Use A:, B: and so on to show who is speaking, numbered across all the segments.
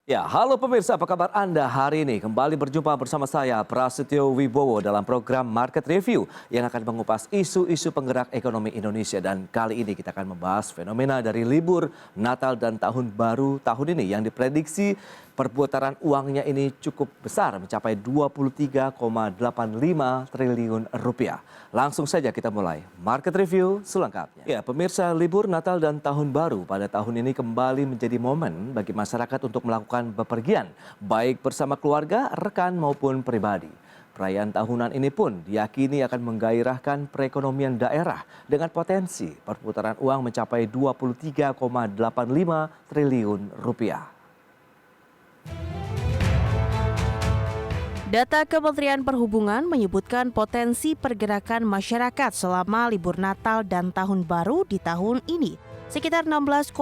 A: Ya, halo pemirsa, apa kabar Anda hari ini? Kembali berjumpa bersama saya, Prasetyo Wibowo, dalam program Market Review yang akan mengupas isu-isu penggerak ekonomi Indonesia. Dan kali ini kita akan membahas fenomena dari libur Natal dan Tahun Baru tahun ini yang diprediksi perputaran uangnya ini cukup besar, mencapai 23,85 triliun rupiah. Langsung saja kita mulai Market Review selengkapnya. Ya, pemirsa, libur Natal dan Tahun Baru pada tahun ini kembali menjadi momen bagi masyarakat untuk melakukan bepergian, baik bersama keluarga, rekan maupun pribadi. Perayaan tahunan ini pun diyakini akan menggairahkan perekonomian daerah dengan potensi perputaran uang mencapai 23,85 triliun rupiah.
B: Data Kementerian Perhubungan menyebutkan potensi pergerakan masyarakat selama libur Natal dan Tahun Baru di tahun ini sekitar 16,35%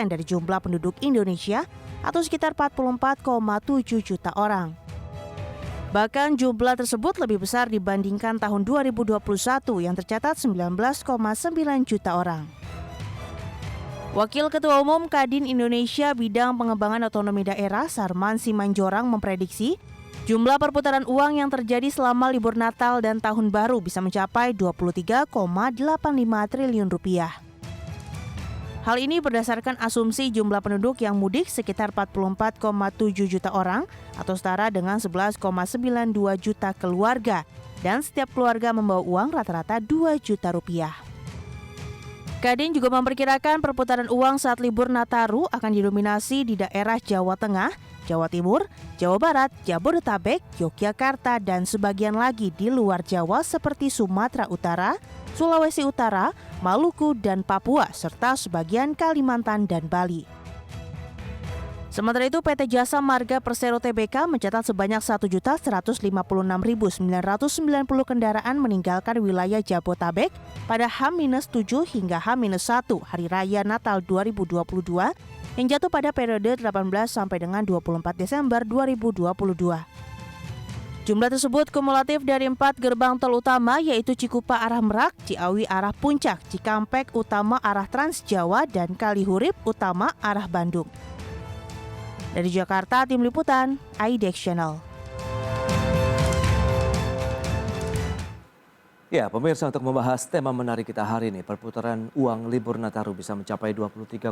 B: dari jumlah penduduk Indonesia atau sekitar 44,7 juta orang. Bahkan jumlah tersebut lebih besar dibandingkan tahun 2021 yang tercatat 19,9 juta orang. Wakil Ketua Umum Kadin Indonesia Bidang Pengembangan Otonomi Daerah Sarman Simanjorang memprediksi jumlah perputaran uang yang terjadi selama libur Natal dan Tahun Baru bisa mencapai 23,85 triliun rupiah. Hal ini berdasarkan asumsi jumlah penduduk yang mudik sekitar 44,7 juta orang atau setara dengan 11,92 juta keluarga dan setiap keluarga membawa uang rata-rata 2 juta rupiah. Kadin juga memperkirakan perputaran uang saat libur Nataru akan didominasi di daerah Jawa Tengah, Jawa Timur, Jawa Barat, Jabodetabek, Yogyakarta, dan sebagian lagi di luar Jawa seperti Sumatera Utara, Sulawesi Utara, Maluku, dan Papua, serta sebagian Kalimantan dan Bali. Sementara itu, PT Jasa Marga Persero Tbk mencatat sebanyak 1.156.990 kendaraan meninggalkan wilayah Jabotabek pada H-7 hingga H-1 Hari Raya Natal 2022 yang jatuh pada periode 18 sampai dengan 24 Desember 2022. Jumlah tersebut kumulatif dari 4 gerbang tol utama yaitu Cikupa arah Merak, Ciawi arah Puncak, Cikampek Utama arah Trans Jawa, dan Kalihurip Utama arah Bandung. Dari Jakarta, Tim Liputan, IDX Channel.
A: Ya, pemirsa, untuk membahas tema menarik kita hari ini, perputaran uang libur Nataru bisa mencapai 23,85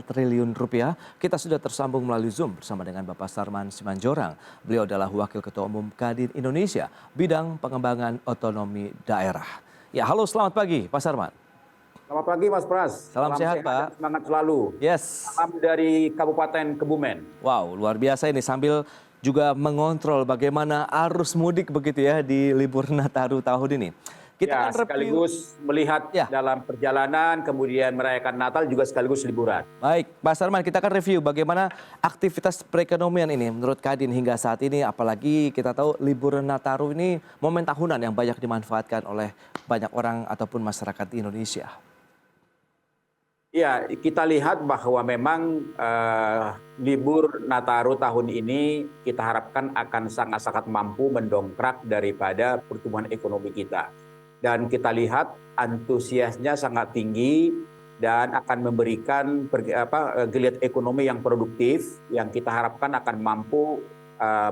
A: triliun rupiah. Kita sudah tersambung melalui Zoom bersama dengan Bapak Sarman Simanjorang. Beliau adalah Wakil Ketua Umum Kadin Indonesia, Bidang Pengembangan Otonomi Daerah. Ya, halo, selamat pagi, Pak Sarman.
C: Selamat pagi Mas Pras.
A: Salam sehat Pak.
C: Semangat selalu.
A: Yes.
C: Salam dari Kabupaten Kebumen.
A: Wow, luar biasa ini, sambil juga mengontrol bagaimana arus mudik begitu ya di libur Nataru tahun ini. Kita
C: ya,
A: akan
C: sekaligus melihat dalam perjalanan, kemudian merayakan Natal juga sekaligus liburan.
A: Baik, Pak Sarman, kita akan review bagaimana aktivitas perekonomian ini menurut Kadin hingga saat ini. Apalagi kita tahu libur Nataru ini momen tahunan yang banyak dimanfaatkan oleh banyak orang ataupun masyarakat di Indonesia.
C: Ya, kita lihat bahwa memang libur Nataru tahun ini kita harapkan akan sangat-sangat mampu mendongkrak daripada pertumbuhan ekonomi kita. Dan kita lihat antusiasnya sangat tinggi dan akan memberikan geliat ekonomi yang produktif yang kita harapkan akan mampu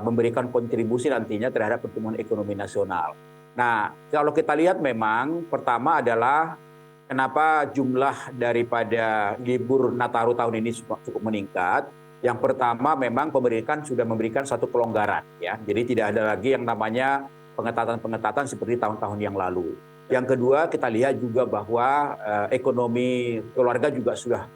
C: memberikan kontribusi nantinya terhadap pertumbuhan ekonomi nasional. Nah, kalau kita lihat memang pertama adalah kenapa jumlah daripada libur Nataru tahun ini cukup meningkat? Yang pertama memang pemerintah sudah memberikan satu kelonggaran, ya. Jadi tidak ada lagi yang namanya pengetatan-pengetatan seperti tahun-tahun yang lalu. Yang kedua kita lihat juga bahwa ekonomi keluarga juga sudah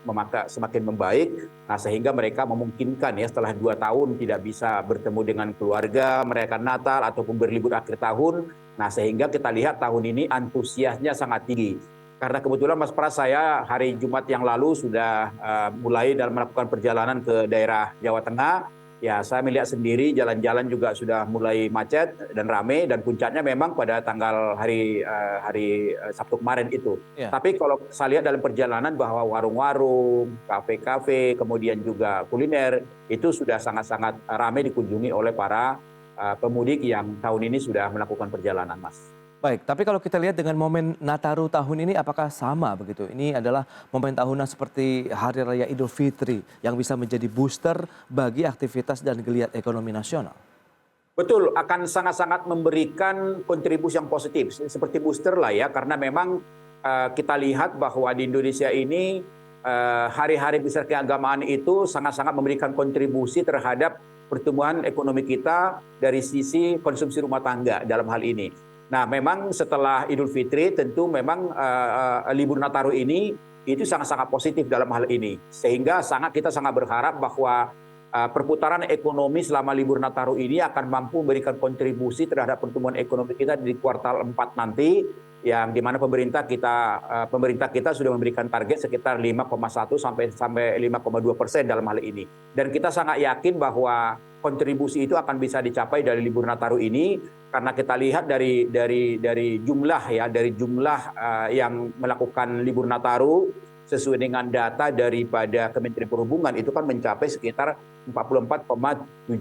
C: semakin membaik. Nah, sehingga mereka memungkinkan ya setelah 2 tahun tidak bisa bertemu dengan keluarga, merayakan Natal ataupun berlibur akhir tahun. Nah, sehingga kita lihat tahun ini antusiasnya sangat tinggi. Karena kebetulan Mas Pras, saya hari Jumat yang lalu sudah mulai dalam melakukan perjalanan ke daerah Jawa Tengah. Ya, saya melihat sendiri jalan-jalan juga sudah mulai macet dan ramai, dan puncaknya memang pada tanggal hari Sabtu kemarin itu. Ya. Tapi kalau saya lihat dalam perjalanan bahwa warung-warung, kafe-kafe, kemudian juga kuliner itu sudah sangat-sangat ramai dikunjungi oleh para pemudik yang tahun ini sudah melakukan perjalanan, Mas.
A: Baik, tapi kalau kita lihat dengan momen Nataru tahun ini apakah sama begitu? Ini adalah momen tahunan seperti Hari Raya Idul Fitri yang bisa menjadi booster bagi aktivitas dan geliat ekonomi nasional.
C: Betul, akan sangat-sangat memberikan kontribusi yang positif, seperti booster lah ya, karena memang kita lihat bahwa di Indonesia ini hari-hari besar keagamaan itu sangat-sangat memberikan kontribusi terhadap pertumbuhan ekonomi kita dari sisi konsumsi rumah tangga dalam hal ini. Nah, memang setelah Idul Fitri tentu memang libur Nataru ini itu sangat-sangat positif dalam hal ini, sehingga kita sangat berharap bahwa perputaran ekonomi selama libur Nataru ini akan mampu memberikan kontribusi terhadap pertumbuhan ekonomi kita di kuartal 4 nanti, yang dimana pemerintah kita sudah memberikan target sekitar 5,1 sampai 5,2% dalam hal ini. Dan kita sangat yakin bahwa kontribusi itu akan bisa dicapai dari libur Nataru ini, karena kita lihat dari jumlah yang melakukan libur Nataru sesuai dengan data daripada Kementerian Perhubungan itu kan mencapai sekitar 44,7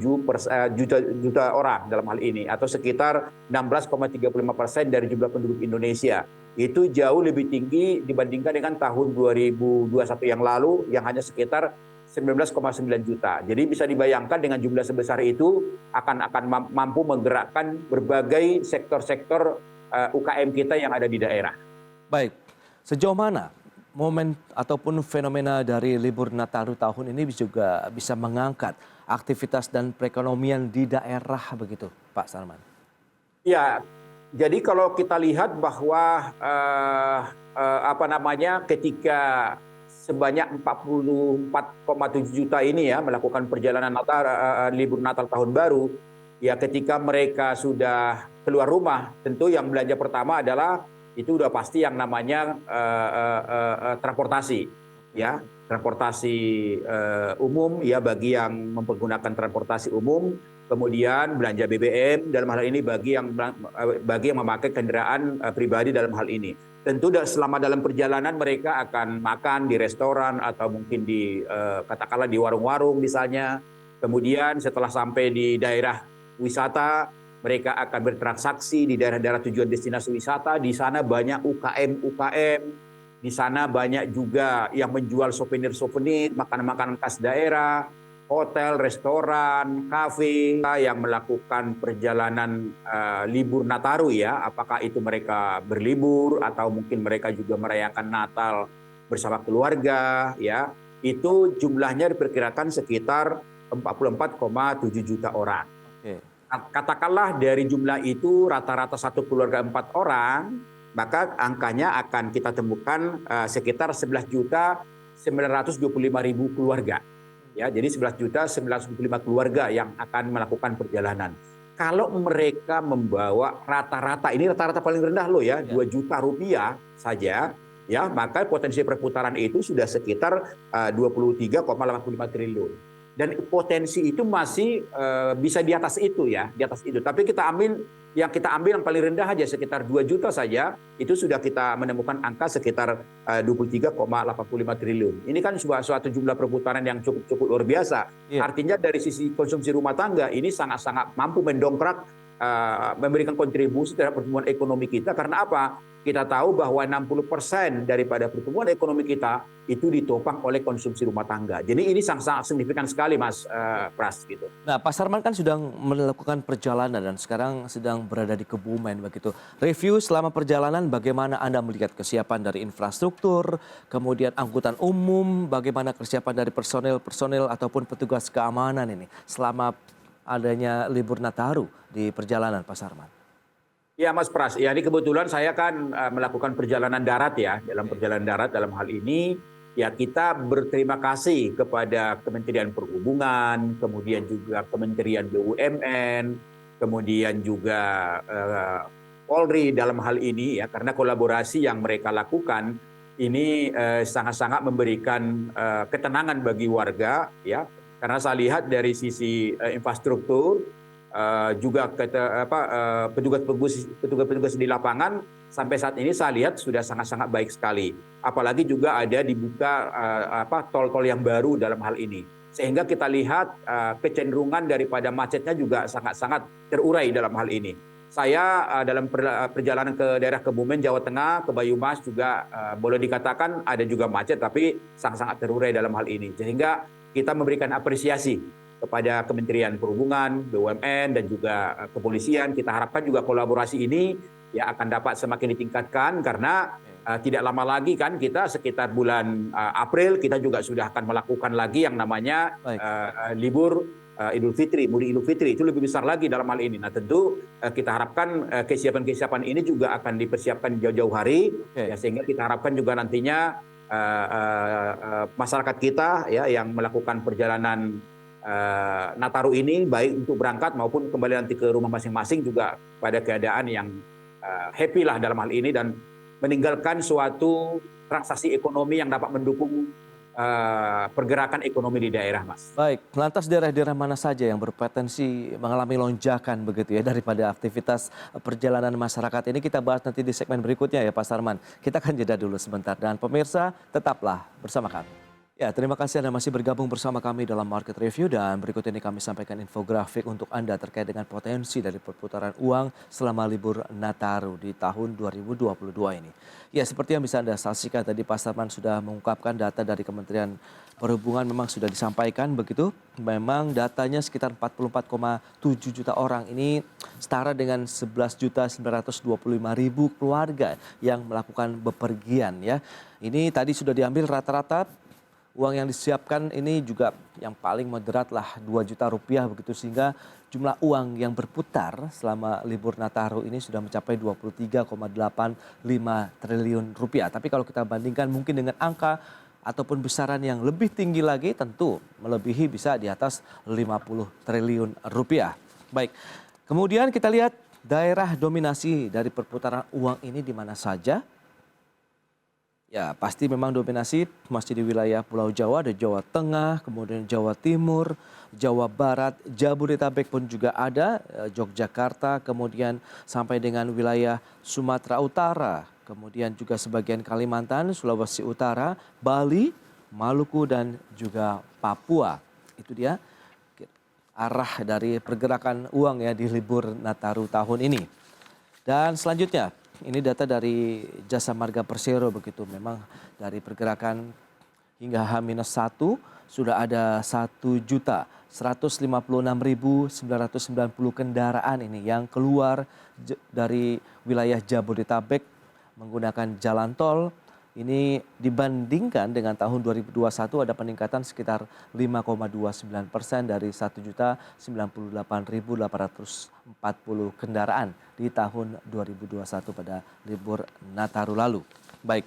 C: juta orang dalam hal ini, atau sekitar 16,35% dari jumlah penduduk Indonesia. Itu jauh lebih tinggi dibandingkan dengan tahun 2021 yang lalu yang hanya sekitar 19,9 juta. Jadi bisa dibayangkan dengan jumlah sebesar itu akan mampu menggerakkan berbagai sektor-sektor UKM kita yang ada di daerah.
A: Baik, sejauh mana momen ataupun fenomena dari libur Nataru tahun ini juga bisa mengangkat aktivitas dan perekonomian di daerah begitu, Pak Sarman?
C: Ya, jadi kalau kita lihat bahwa ketika sebanyak 44,7 juta ini ya melakukan perjalanan libur Natal tahun baru, ya ketika mereka sudah keluar rumah, tentu yang belanja pertama adalah itu udah pasti yang namanya transportasi, ya transportasi umum ya bagi yang mempergunakan transportasi umum, kemudian belanja BBM dalam hal ini bagi yang memakai kendaraan pribadi dalam hal ini. Tentu selama dalam perjalanan mereka akan makan di restoran atau mungkin di katakanlah di warung-warung misalnya. Kemudian setelah sampai di daerah wisata, mereka akan bertransaksi di daerah-daerah tujuan destinasi wisata. Di sana banyak UKM, di sana banyak juga yang menjual souvenir-souvenir, makanan-makanan khas daerah, hotel, restoran, kafe yang melakukan perjalanan libur Nataru ya. Apakah itu mereka berlibur atau mungkin mereka juga merayakan Natal bersama keluarga ya. Itu jumlahnya diperkirakan sekitar 44,7 juta orang. Oke. Katakanlah dari jumlah itu rata-rata satu keluarga 4 orang, maka angkanya akan kita temukan sekitar 11.925.000 keluarga. Ya, jadi 11.925 keluarga yang akan melakukan perjalanan. Kalau mereka membawa rata-rata, ini rata-rata paling rendah loh ya, 2 juta rupiah saja, ya maka potensi perputaran itu sudah sekitar 23,85 triliun. Dan potensi itu masih bisa di atas itu ya, di atas itu. Tapi yang paling rendah aja sekitar 2 juta saja, itu sudah kita menemukan angka sekitar 23,85 triliun. Ini kan suatu jumlah perputaran yang cukup luar biasa. Yeah. Artinya dari sisi konsumsi rumah tangga ini sangat-sangat mampu mendongkrak, memberikan kontribusi terhadap pertumbuhan ekonomi kita. Karena apa? Kita tahu bahwa 60% daripada pertumbuhan ekonomi kita itu ditopang oleh konsumsi rumah tangga. Jadi ini sangat signifikan sekali, Mas Pras gitu.
A: Nah, Pak Sarman kan sudah melakukan perjalanan dan sekarang sedang berada di Kebumen begitu. Review selama perjalanan, bagaimana Anda melihat kesiapan dari infrastruktur, kemudian angkutan umum, bagaimana kesiapan dari personel ataupun petugas keamanan ini selama adanya libur Nataru di perjalanan, Pak Sarman?
C: Ya Mas Pras, ya ini kebetulan saya kan melakukan perjalanan darat ya. Dalam perjalanan darat dalam hal ini ya kita berterima kasih kepada Kementerian Perhubungan, kemudian juga Kementerian BUMN, kemudian juga Polri dalam hal ini ya, karena kolaborasi yang mereka lakukan ini sangat-sangat memberikan ketenangan bagi warga ya. Karena saya lihat dari sisi infrastruktur, juga petugas di lapangan sampai saat ini saya lihat sudah sangat-sangat baik sekali. Apalagi juga ada dibuka tol-tol yang baru dalam hal ini. Sehingga kita lihat kecenderungan daripada macetnya juga sangat-sangat terurai dalam hal ini. saya dalam perjalanan ke daerah Kebumen, Jawa Tengah, ke Banyumas juga boleh dikatakan ada juga macet, tapi sangat-sangat terurai dalam hal ini. Sehingga kita memberikan apresiasi kepada Kementerian Perhubungan, BUMN, dan juga kepolisian. Kita harapkan juga kolaborasi ini ya akan dapat semakin ditingkatkan karena tidak lama lagi kan kita sekitar bulan April kita juga sudah akan melakukan lagi yang namanya libur Idul Fitri, mudik Idul Fitri, itu lebih besar lagi dalam hal ini. Nah tentu kita harapkan kesiapan-kesiapan ini juga akan dipersiapkan jauh-jauh hari, ya, sehingga kita harapkan juga nantinya masyarakat kita ya yang melakukan perjalanan Nataru ini baik untuk berangkat maupun kembali nanti ke rumah masing-masing juga pada keadaan yang happy lah dalam hal ini dan meninggalkan suatu transaksi ekonomi yang dapat mendukung pergerakan ekonomi di daerah, Mas.
A: Baik, lantas daerah-daerah mana saja yang berpotensi mengalami lonjakan begitu ya daripada aktivitas perjalanan masyarakat ini kita bahas nanti di segmen berikutnya ya Pak Sarman. Kita akan jeda dulu sebentar dan pemirsa tetaplah bersama kami. Ya, terima kasih Anda masih bergabung bersama kami dalam Market Review dan berikut ini kami sampaikan infografik untuk Anda terkait dengan potensi dari perputaran uang selama libur Nataru di tahun 2022 ini. Ya, seperti yang bisa Anda saksikan tadi Pak Sarman sudah mengungkapkan data dari Kementerian Perhubungan memang sudah disampaikan begitu. Memang datanya sekitar 44,7 juta orang ini setara dengan 11.925.000 keluarga yang melakukan bepergian ya. Ini tadi sudah diambil rata-rata. Uang yang disiapkan ini juga yang paling moderat lah 2 juta rupiah begitu sehingga jumlah uang yang berputar selama libur Nataru ini sudah mencapai 23,85 triliun rupiah. Tapi kalau kita bandingkan mungkin dengan angka ataupun besaran yang lebih tinggi lagi tentu melebihi bisa di atas 50 triliun rupiah. Baik, kemudian kita lihat daerah dominasi dari perputaran uang ini di mana saja. Ya, pasti memang dominasi masih di wilayah Pulau Jawa, ada Jawa Tengah, kemudian Jawa Timur, Jawa Barat, Jabodetabek pun juga ada, Yogyakarta, kemudian sampai dengan wilayah Sumatera Utara, kemudian juga sebagian Kalimantan, Sulawesi Utara, Bali, Maluku, dan juga Papua. Itu dia arah dari pergerakan uang ya di libur Nataru tahun ini. Dan selanjutnya, ini data dari Jasa Marga Persero begitu. Memang dari pergerakan hingga H-1 sudah ada 1.156.990 kendaraan ini yang keluar dari wilayah Jabodetabek menggunakan jalan tol. Ini dibandingkan dengan tahun 2021 ada peningkatan sekitar 5,29% dari 1.098.840 kendaraan di tahun 2021 pada libur Nataru lalu. Baik,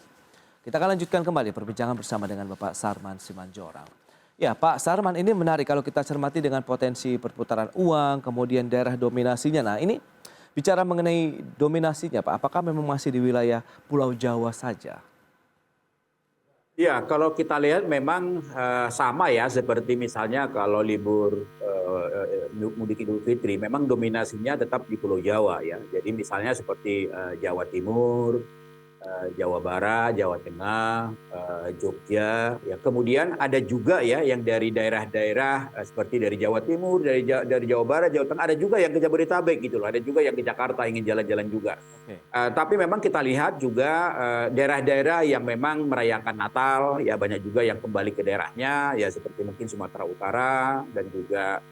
A: kita akan lanjutkan kembali perbincangan bersama dengan Bapak Sarman Simanjorang. Ya Pak Sarman, ini menarik kalau kita cermati dengan potensi perputaran uang, kemudian daerah dominasinya. Nah ini bicara mengenai dominasinya Pak, apakah memang masih di wilayah Pulau Jawa saja?
C: Ya, kalau kita lihat memang sama ya, seperti misalnya kalau libur mudik Idul Fitri, memang dominasinya tetap di Pulau Jawa ya. Jadi misalnya seperti Jawa Timur, Jawa Barat, Jawa Tengah, Jogja. Ya. Kemudian ada juga ya yang dari daerah-daerah seperti dari Jawa Timur, dari Jawa Barat, Jawa Tengah, ada juga yang ke Jabodetabek gitu loh. Ada juga yang ke Jakarta ingin jalan-jalan juga. Okay. Tapi memang kita lihat juga daerah-daerah yang memang merayakan Natal, ya banyak juga yang kembali ke daerahnya, ya seperti mungkin Sumatera Utara dan juga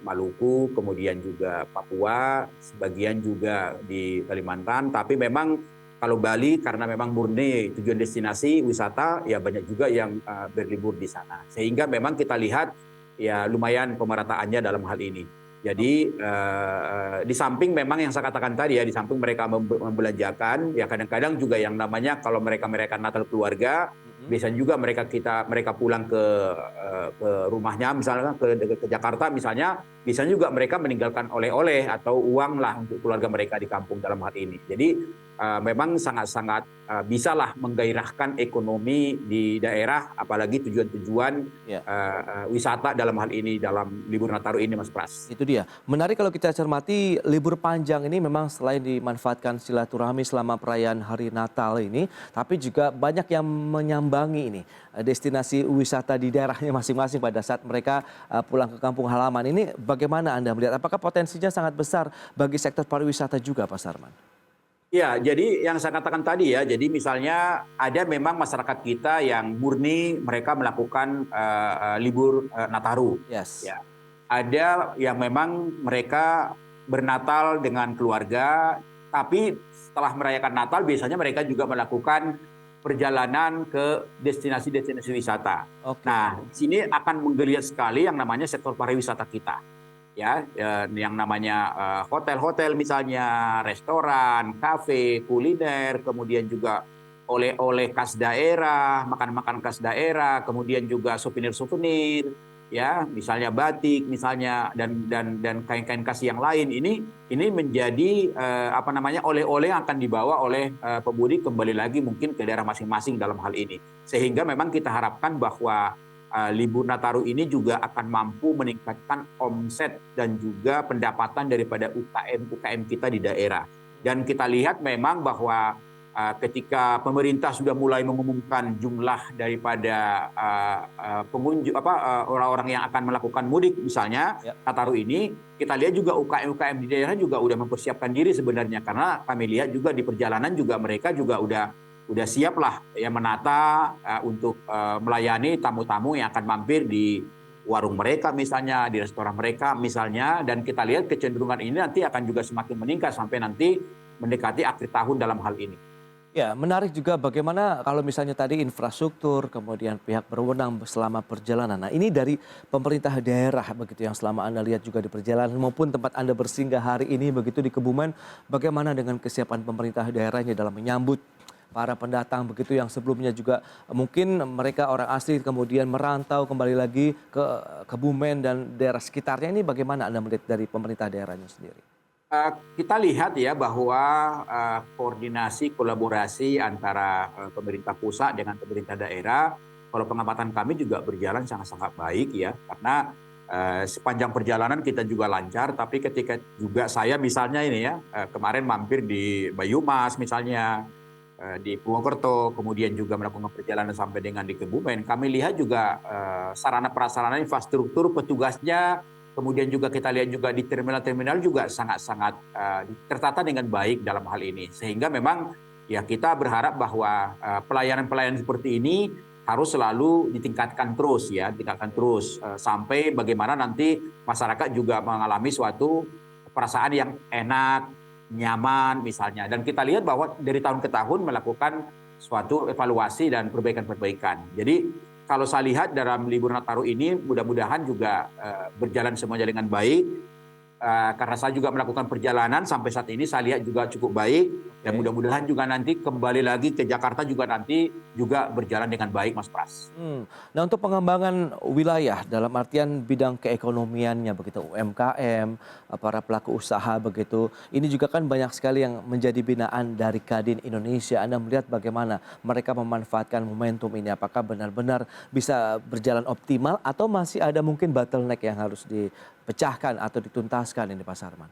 C: Maluku, kemudian juga Papua, sebagian juga di Kalimantan. Tapi memang kalau Bali karena memang murni tujuan destinasi wisata, ya banyak juga yang berlibur di sana. Sehingga memang kita lihat ya lumayan pemerataannya dalam hal ini. Jadi di samping memang yang saya katakan tadi ya, di samping mereka membelanjakan, ya kadang-kadang juga yang namanya kalau mereka merayakan Natal keluarga, biasanya juga mereka pulang ke rumahnya misalnya ke Jakarta misalnya, biasanya juga mereka meninggalkan oleh-oleh atau uang lah untuk keluarga mereka di kampung dalam hal ini. Jadi memang sangat-sangat bisalah menggairahkan ekonomi di daerah, apalagi tujuan-tujuan wisata dalam hal ini dalam libur Nataru ini, Mas Pras.
A: Itu dia. Menarik kalau kita cermati libur panjang ini memang selain dimanfaatkan silaturahmi selama perayaan hari Natal ini, tapi juga banyak yang menyambut mengimbangi ini destinasi wisata di daerahnya masing-masing pada saat mereka pulang ke kampung halaman. Ini bagaimana Anda melihat? Apakah potensinya sangat besar bagi sektor pariwisata juga, Pak Sarman?
C: Ya, jadi yang saya katakan tadi ya, jadi misalnya ada memang masyarakat kita yang murni mereka melakukan libur Nataru.
A: Yes.
C: Ya, ada yang memang mereka bernatal dengan keluarga, tapi setelah merayakan Natal biasanya mereka juga melakukan perjalanan ke destinasi-destinasi wisata.
A: Oke.
C: Nah, di sini akan menggeliat sekali yang namanya sektor pariwisata kita. Ya, yang namanya hotel-hotel misalnya, restoran, kafe, kuliner, kemudian juga oleh-oleh khas daerah, makan-makan khas daerah, kemudian juga souvenir-souvenir, ya, misalnya batik, misalnya dan kain-kain khas yang lain. Ini menjadi apa namanya oleh-oleh yang akan dibawa oleh pemudik kembali lagi mungkin ke daerah masing-masing dalam hal ini. Sehingga memang kita harapkan bahwa libur Nataru ini juga akan mampu meningkatkan omset dan juga pendapatan daripada UKM-UKM kita di daerah. Dan kita lihat memang bahwa ketika pemerintah sudah mulai mengumumkan jumlah daripada pengunjung orang-orang yang akan melakukan mudik misalnya Nataru ini, kita lihat juga UKM-UKM di daerah juga udah mempersiapkan diri sebenarnya, karena kami lihat juga di perjalanan juga mereka juga udah siap lah ya menata untuk melayani tamu-tamu yang akan mampir di warung mereka misalnya, di restoran mereka misalnya, dan kita lihat kecenderungan ini nanti akan juga semakin meningkat sampai nanti mendekati akhir tahun dalam hal ini.
A: Ya, menarik juga bagaimana kalau misalnya tadi infrastruktur, kemudian pihak berwenang selama perjalanan. Nah, ini dari pemerintah daerah begitu yang selama Anda lihat juga di perjalanan maupun tempat Anda bersinggah hari ini begitu di Kebumen, bagaimana dengan kesiapan pemerintah daerahnya dalam menyambut para pendatang begitu yang sebelumnya juga mungkin mereka orang asli kemudian merantau kembali lagi ke Kebumen dan daerah sekitarnya, ini bagaimana Anda melihat dari pemerintah daerahnya sendiri?
C: Kita lihat ya bahwa koordinasi kolaborasi antara pemerintah pusat dengan pemerintah daerah, kalau pengamatan kami juga berjalan sangat-sangat baik ya, karena sepanjang perjalanan kita juga lancar, tapi ketika juga saya misalnya ini ya kemarin mampir di Bayumas misalnya, di Purwokerto, kemudian juga melakukan perjalanan sampai dengan di Kebumen, kami lihat juga sarana prasarana infrastruktur petugasnya, kemudian juga kita lihat juga di terminal-terminal juga sangat-sangat tertata dengan baik dalam hal ini. Sehingga memang ya kita berharap bahwa pelayanan-pelayanan seperti ini harus selalu ditingkatkan terus ya, sampai bagaimana nanti masyarakat juga mengalami suatu perasaan yang enak, nyaman misalnya. Dan kita lihat bahwa dari tahun ke tahun melakukan suatu evaluasi dan perbaikan-perbaikan. Jadi kalau saya lihat dalam libur Nataru ini mudah-mudahan juga berjalan semuanya dengan baik. Karena saya juga melakukan perjalanan sampai saat ini saya lihat juga cukup baik. Dan mudah-mudahan juga nanti kembali lagi ke Jakarta juga nanti juga berjalan dengan baik, Mas Pras.
A: Nah, untuk pengembangan wilayah dalam artian bidang keekonomiannya begitu, UMKM, para pelaku usaha begitu, ini juga kan banyak sekali yang menjadi binaan dari Kadin Indonesia. Anda melihat bagaimana mereka memanfaatkan momentum ini? Apakah benar-benar bisa berjalan optimal atau masih ada mungkin bottleneck yang harus dipecahkan atau dituntaskan ini, Pak Sarman?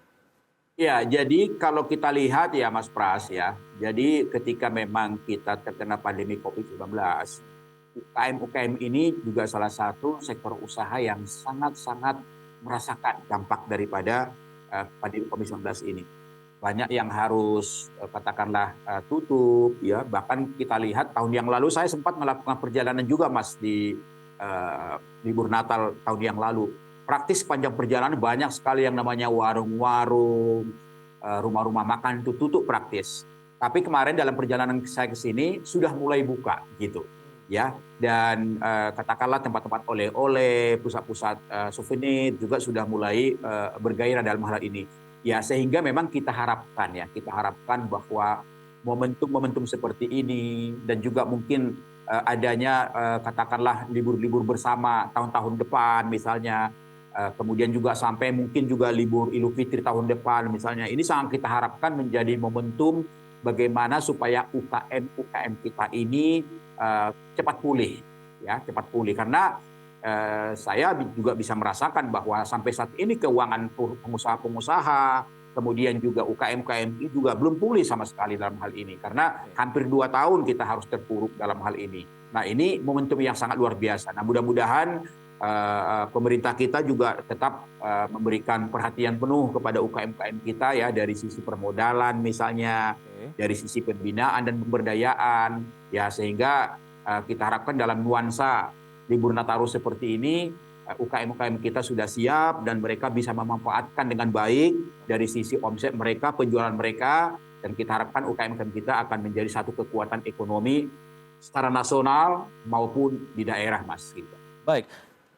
C: Ya, jadi kalau kita lihat ya Mas Pras ya, jadi ketika memang kita terkena pandemi COVID-19, UKM-UKM ini juga salah satu sektor usaha yang sangat-sangat merasakan dampak daripada pandemi COVID-19 ini. Banyak yang harus katakanlah tutup ya, bahkan kita lihat tahun yang lalu saya sempat melakukan perjalanan juga Mas di libur Natal tahun yang lalu. Praktis sepanjang perjalanan banyak sekali yang namanya warung-warung, rumah-rumah makan itu tutup praktis. Tapi kemarin dalam perjalanan saya ke sini sudah mulai buka gitu. Ya, dan katakanlah tempat-tempat oleh-oleh, pusat-pusat souvenir juga sudah mulai bergairah dalam hal ini. Ya, sehingga memang kita harapkan bahwa momentum-momentum seperti ini dan juga mungkin adanya katakanlah libur-libur bersama tahun-tahun depan misalnya, kemudian juga sampai mungkin juga libur Idul Fitri tahun depan misalnya, ini sangat kita harapkan menjadi momentum bagaimana supaya UKM kita ini cepat pulih karena saya juga bisa merasakan bahwa sampai saat ini keuangan pengusaha-pengusaha kemudian juga UKM juga belum pulih sama sekali dalam hal ini karena hampir 2 tahun kita harus terpuruk dalam hal ini. Nah, ini momentum yang sangat luar biasa. Nah, mudah-mudahan pemerintah kita juga tetap memberikan perhatian penuh kepada UKM-UKM kita ya, dari sisi permodalan misalnya, dari sisi pembinaan dan pemberdayaan ya, sehingga kita harapkan dalam nuansa libur Nataru seperti ini UKM-UKM kita sudah siap dan mereka bisa memanfaatkan dengan baik dari sisi omset mereka, penjualan mereka, dan kita harapkan UKM-UKM kita akan menjadi satu kekuatan ekonomi secara nasional maupun di daerah, Mas. Gitu.
A: Baik,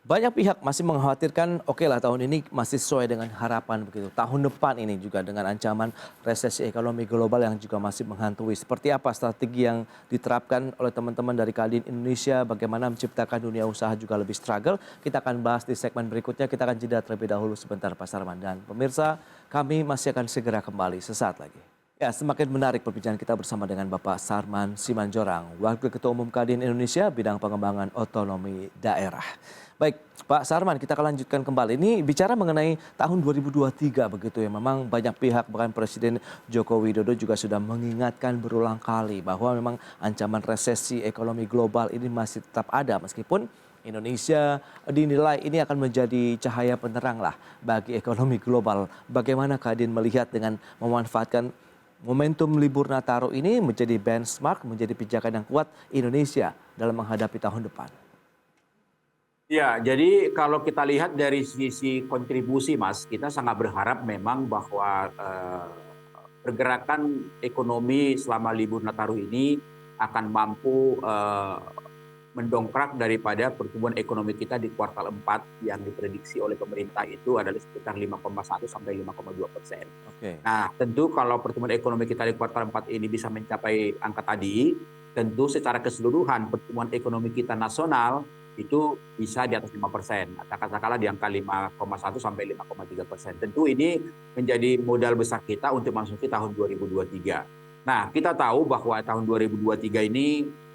A: banyak pihak masih mengkhawatirkan, oke lah tahun ini masih sesuai dengan harapan begitu. Tahun depan ini juga dengan ancaman resesi ekonomi global yang juga masih menghantui. Seperti apa strategi yang diterapkan oleh teman-teman dari Kadin Indonesia, bagaimana menciptakan dunia usaha juga lebih struggle. Kita akan bahas di segmen berikutnya, kita akan jeda terlebih dahulu sebentar Pak Sarman. Dan pemirsa, kami masih akan segera kembali sesaat lagi. Ya, semakin menarik perbincangan kita bersama dengan Bapak Sarman Simanjorang, Wakil Ketua Umum Kadin Indonesia bidang pengembangan otonomi daerah. Baik, Pak Sarman, kita akan lanjutkan kembali. Ini bicara mengenai tahun 2023 begitu ya. Memang banyak pihak, bahkan Presiden Joko Widodo juga sudah mengingatkan berulang kali bahwa memang ancaman resesi ekonomi global ini masih tetap ada meskipun Indonesia dinilai ini akan menjadi cahaya penerang lah bagi ekonomi global. Bagaimana Kadin melihat dengan memanfaatkan momentum libur Nataru ini menjadi benchmark, menjadi pijakan yang kuat Indonesia dalam menghadapi tahun depan?
C: Ya, jadi kalau kita lihat dari sisi kontribusi, Mas, kita sangat berharap memang bahwa pergerakan ekonomi selama libur Nataru ini akan mampu mendongkrak daripada pertumbuhan ekonomi kita di kuartal 4 yang diprediksi oleh pemerintah itu adalah sekitar 5,1 sampai 5,2%. Nah, tentu kalau pertumbuhan ekonomi kita di kuartal 4 ini bisa mencapai angka tadi, tentu secara keseluruhan pertumbuhan ekonomi kita nasional itu bisa di atas 5%. Katakanlah di angka 5,1 sampai 5,3%. Tentu ini menjadi modal besar kita untuk memasuki tahun 2023. Nah, kita tahu bahwa tahun 2023 ini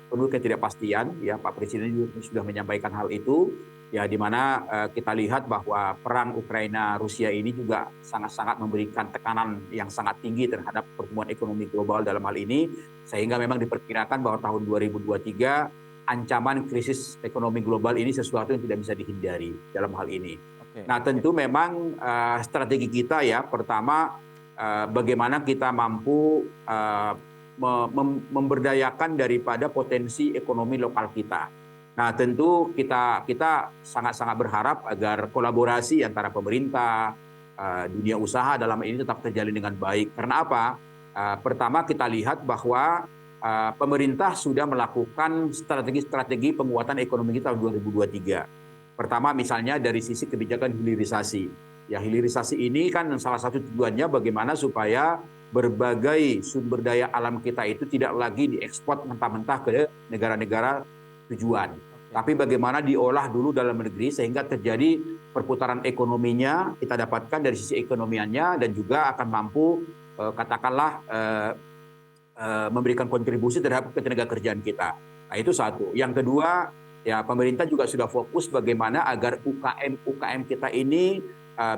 C: penuh ketidakpastian, ya Pak Presiden juga sudah menyampaikan hal itu, ya di mana kita lihat bahwa perang Ukraina Rusia ini juga sangat-sangat memberikan tekanan yang sangat tinggi terhadap pertumbuhan ekonomi global dalam hal ini, sehingga memang diperkirakan bahwa tahun 2023 ancaman krisis ekonomi global ini sesuatu yang tidak bisa dihindari dalam hal ini. Nah, tentu memang strategi kita ya, pertama bagaimana kita mampu memberdayakan daripada potensi ekonomi lokal kita. Nah, tentu kita sangat-sangat berharap agar kolaborasi antara pemerintah, dunia usaha dalam ini tetap terjalin dengan baik. Karena apa? Pertama, kita lihat bahwa pemerintah sudah melakukan strategi-strategi penguatan ekonomi kita tahun 2023. Pertama, misalnya dari sisi kebijakan hilirisasi. Ya, hilirisasi ini kan salah satu tujuannya bagaimana supaya berbagai sumber daya alam kita itu tidak lagi diekspor mentah-mentah ke negara-negara tujuan. Tapi bagaimana diolah dulu dalam negeri sehingga terjadi perputaran ekonominya, kita dapatkan dari sisi ekonomiannya dan juga akan mampu katakanlah memberikan kontribusi terhadap ketenaga kerjaan kita. Nah, itu satu. Yang kedua, ya pemerintah juga sudah fokus bagaimana agar UKM kita ini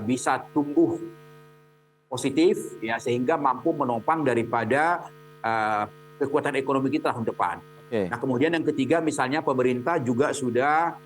C: bisa tumbuh positif ya, sehingga mampu menopang daripada kekuatan ekonomi kita tahun depan. Nah, kemudian yang ketiga misalnya pemerintah juga sudah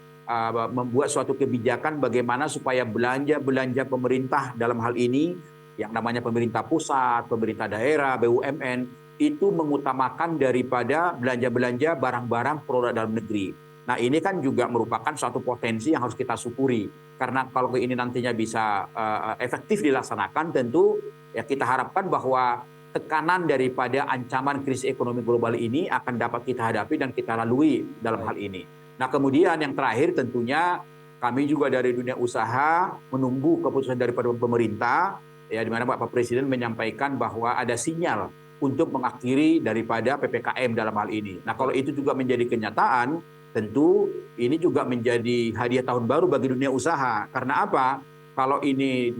C: membuat suatu kebijakan bagaimana supaya belanja pemerintah dalam hal ini yang namanya pemerintah pusat, pemerintah daerah, BUMN itu mengutamakan daripada belanja barang-barang produk dalam negeri. Nah, ini kan juga merupakan suatu potensi yang harus kita syukuri. Karena kalau ini nantinya bisa efektif dilaksanakan, tentu ya kita harapkan bahwa tekanan daripada ancaman krisis ekonomi global ini akan dapat kita hadapi dan kita lalui dalam hal ini. Nah, kemudian yang terakhir tentunya kami juga dari dunia usaha menunggu keputusan daripada pemerintah, ya di mana Pak Presiden menyampaikan bahwa ada sinyal untuk mengakhiri daripada PPKM dalam hal ini. Nah, kalau itu juga menjadi kenyataan, tentu ini juga menjadi hadiah tahun baru bagi dunia usaha. Karena apa? Kalau ini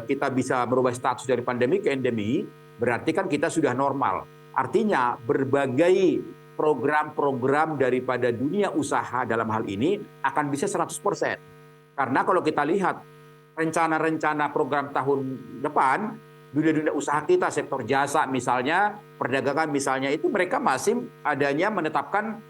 C: kita bisa merubah status dari pandemi ke endemi, berarti kan kita sudah normal. Artinya berbagai program-program daripada dunia usaha dalam hal ini akan bisa 100%. Karena kalau kita lihat rencana-rencana program tahun depan, dunia usaha kita, sektor jasa misalnya, perdagangan misalnya, itu mereka masih adanya menetapkan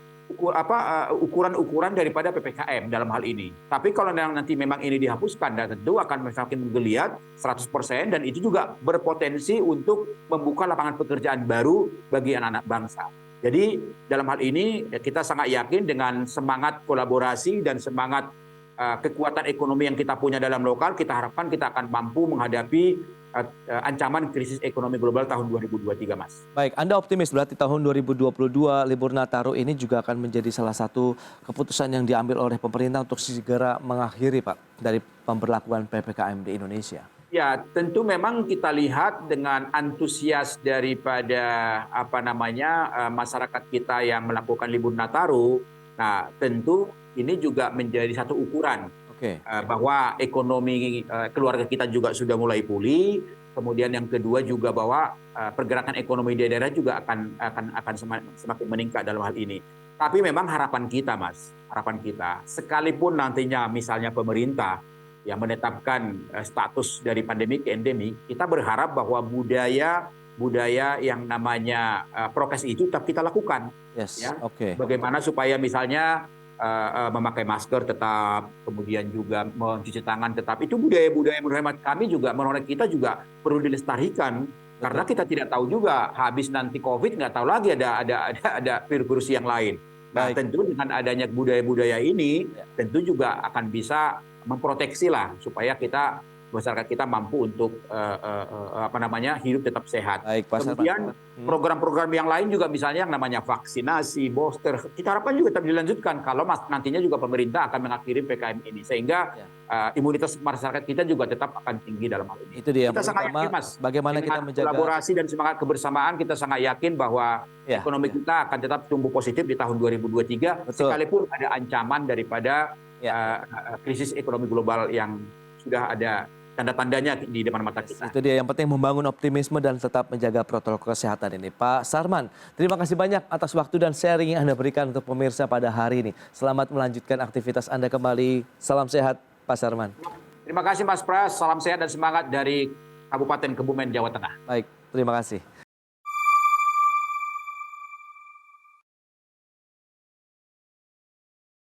C: ukuran-ukuran daripada PPKM dalam hal ini. Tapi kalau nanti memang ini dihapuskan, dan tentu akan semakin menggeliat 100%, dan itu juga berpotensi untuk membuka lapangan pekerjaan baru bagi anak-anak bangsa. Jadi dalam hal ini kita sangat yakin dengan semangat kolaborasi dan semangat kekuatan ekonomi yang kita punya dalam lokal, kita harapkan kita akan mampu menghadapi ancaman krisis ekonomi global tahun 2023, Mas.
A: Baik, Anda optimis berarti tahun 2022 libur Nataru ini juga akan menjadi salah satu keputusan yang diambil oleh pemerintah untuk segera mengakhiri, Pak, dari pemberlakuan PPKM di Indonesia.
C: Ya, tentu memang kita lihat dengan antusias daripada masyarakat kita yang melakukan libur Nataru. Nah, tentu ini juga menjadi satu ukuran. Bahwa ekonomi keluarga kita juga sudah mulai pulih. Kemudian yang kedua juga bahwa pergerakan ekonomi di daerah juga akan semakin meningkat dalam hal ini. Tapi memang harapan kita, Mas, sekalipun nantinya misalnya pemerintah yang menetapkan status dari pandemi ke endemi, kita berharap bahwa budaya yang namanya prokes itu tetap kita lakukan.
A: Yes.
C: Ya. Bagaimana supaya misalnya memakai masker tetap, kemudian juga mencuci tangan tetap. Itu budaya-budaya menurut kami juga, menurut kita juga perlu dilestarikan. Karena kita tidak tahu juga habis nanti COVID nggak tahu lagi ada virus yang lain. Nah, tentu dengan adanya budaya-budaya ini tentu juga akan bisa memproteksi lah supaya masyarakat kita mampu untuk hidup tetap sehat. Kemudian program-program yang lain juga misalnya yang namanya vaksinasi, booster, kita harapkan juga tetap dilanjutkan kalau nantinya juga pemerintah akan mengakhiri PPKM ini sehingga imunitas masyarakat kita juga tetap akan tinggi dalam hal ini.
A: Itu dia
C: kita sangat yakin, Mas,
A: bagaimana kita menjaga
C: kolaborasi dan semangat kebersamaan, kita sangat yakin bahwa ekonomi kita akan tetap tumbuh positif di tahun 2023 sekalipun ada ancaman daripada krisis ekonomi global yang sudah ada tanda-tandanya di depan mata kita.
A: Itu dia, yang penting membangun optimisme dan tetap menjaga protokol kesehatan ini. Pak Sarman, terima kasih banyak atas waktu dan sharing yang Anda berikan untuk pemirsa pada hari ini. Selamat melanjutkan aktivitas Anda kembali. Salam sehat, Pak Sarman.
C: Terima kasih, Mas Pras. Salam sehat dan semangat dari Kabupaten Kebumen, Jawa Tengah.
A: Baik, terima kasih.